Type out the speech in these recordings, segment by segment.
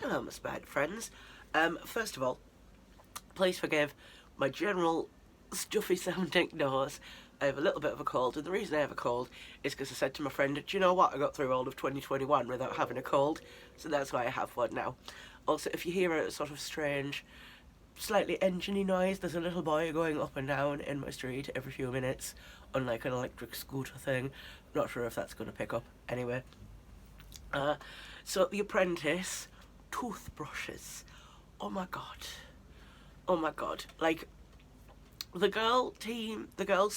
Hello, my spider friends. First of all, please forgive my general stuffy sounding nose. I have a little bit of a cold, and the reason I have a cold is because I said to my friend, do you know what, I got through all of 2021 without having a cold, so that's why I have one now. Also, if you hear a sort of strange, slightly engine-y noise, there's a little boy going up and down in my street every few minutes on like an electric scooter thing. Not sure if that's going to pick up. Anyway, so The Apprentice, toothbrushes. Oh my god. Oh my god. Like, the girls'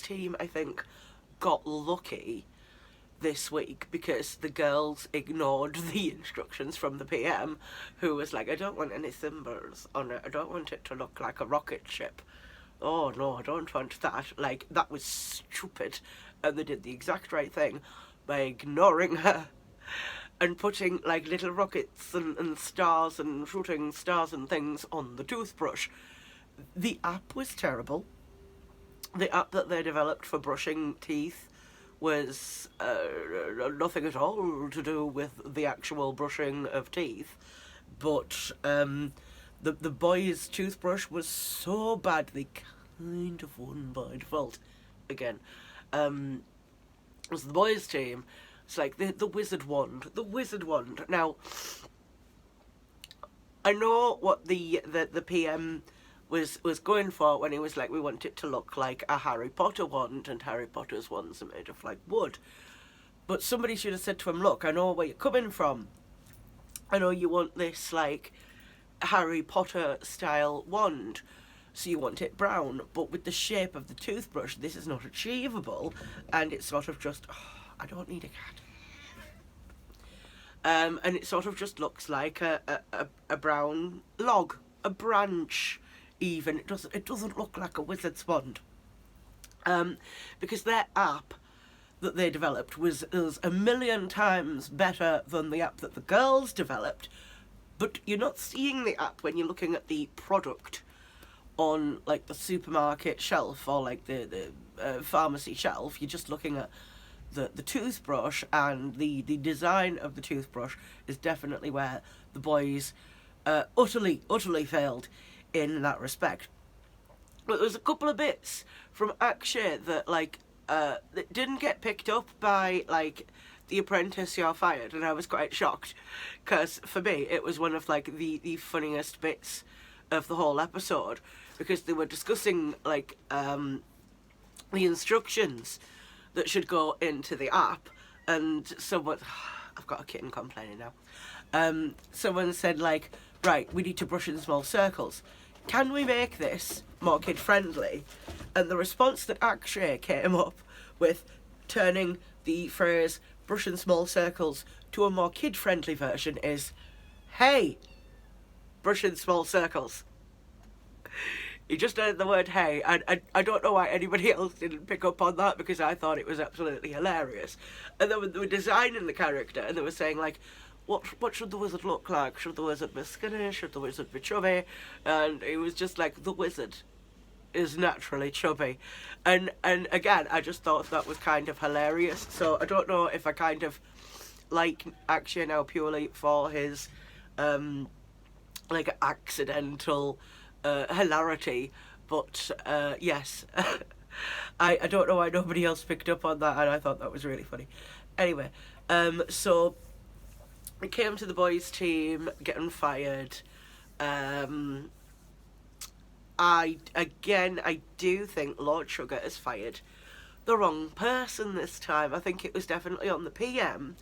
team, I think, got lucky this week because the girls ignored the instructions from the PM, who was like, I don't want any symbols on it. I don't want it to look like a rocket ship. Oh no, I don't want that. Like, that was stupid. And they did the exact right thing by ignoring her and putting like little rockets and stars and shooting stars and things on the toothbrush. The app was terrible. The app that they developed for brushing teeth was nothing at all to do with the actual brushing of teeth. But the boys' toothbrush was so bad they kind of won by default. Again, it was the boys' team. It's like the wizard wand. The wizard wand. Now, I know what the PM was going for when he was like, we want it to look like a Harry Potter wand, and Harry Potter's wands are made of like wood. But somebody should have said to him, look, I know where you're coming from. I know you want this like Harry Potter style wand, so you want it brown, but with the shape of the toothbrush, this is not achievable, and it's sort of just, I don't need a cat. And it sort of just looks like a brown log, a branch, even. It doesn't look like a wizard's wand. Because their app that they developed was a million times better than the app that the girls developed, but you're not seeing the app when you're looking at the product on like the supermarket shelf or like the pharmacy shelf. You're just looking at the toothbrush, and the design of the toothbrush is definitely where the boys utterly failed in that respect. But there's a couple of bits from Akshay that like that didn't get picked up by like The Apprentice, You're Fired, and I was quite shocked because for me it was one of like the funniest bits of the whole episode, because they were discussing like the instructions that should go into the app, and someone, I've got a kitten complaining now, someone said like, right, we need to brush in small circles. Can we make this more kid friendly? And the response that Akshay came up with, turning the phrase brush in small circles to a more kid friendly version, is, hey, brush in small circles. He just added the word hey, and I don't know why anybody else didn't pick up on that, because I thought it was absolutely hilarious. And then they were designing the character, and they were saying like, what should the wizard look like? Should the wizard be skinny? Should the wizard be chubby? And it was just like, the wizard is naturally chubby. And again, I just thought that was kind of hilarious. So I don't know if I kind of like Akshay now purely for his like accidental hilarity, but yes. I don't know why nobody else picked up on that, and I thought that was really funny. Anyway, so it came to the boys' team getting fired. I do think Lord Sugar has fired the wrong person this time. I think it was definitely on the PM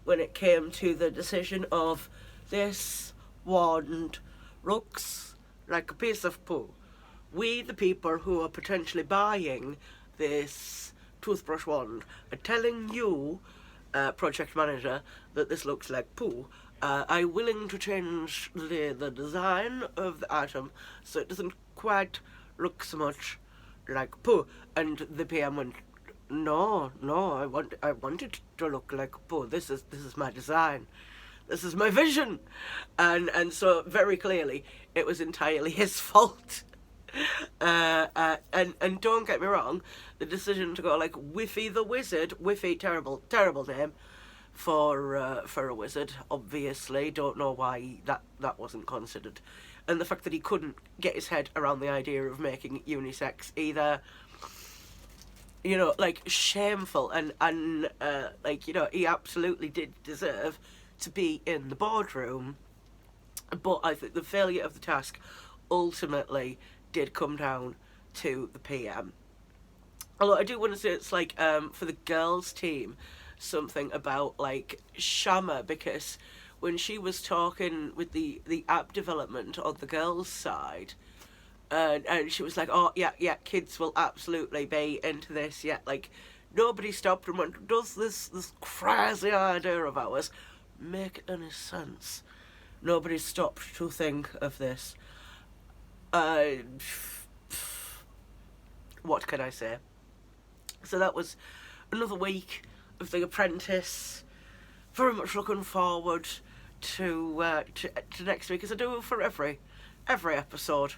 when it came to the decision of, this wand looks like a piece of poo. We, the people who are potentially buying this toothbrush wand, are telling you, project manager, that this looks like poo. I'm willing to change the design of the item so it doesn't quite look so much like poo. And the PM went, no, I want it to look like poo. This is my design. This is my vision. And so very clearly it was entirely his fault. And don't get me wrong, the decision to go like Whiffy the Wizard, Whiffy, terrible name, for a wizard. Obviously, don't know why that wasn't considered, and the fact that he couldn't get his head around the idea of making it unisex either. You know, like, shameful, and like, you know, he absolutely did deserve to be in the boardroom, but I think the failure of the task ultimately did come down to the PM. Although I do want to say it's like, for the girls' team, something about like Shamma, because when she was talking with the app development on the girls' side, and she was like, "Oh yeah, kids will absolutely be into this." Yeah, like nobody stopped and went, "Does this crazy idea of ours make any sense?" Nobody stopped to think of this. Uh, what can I say? So that was another week of The Apprentice. Very much looking forward to next week, as I do for every episode.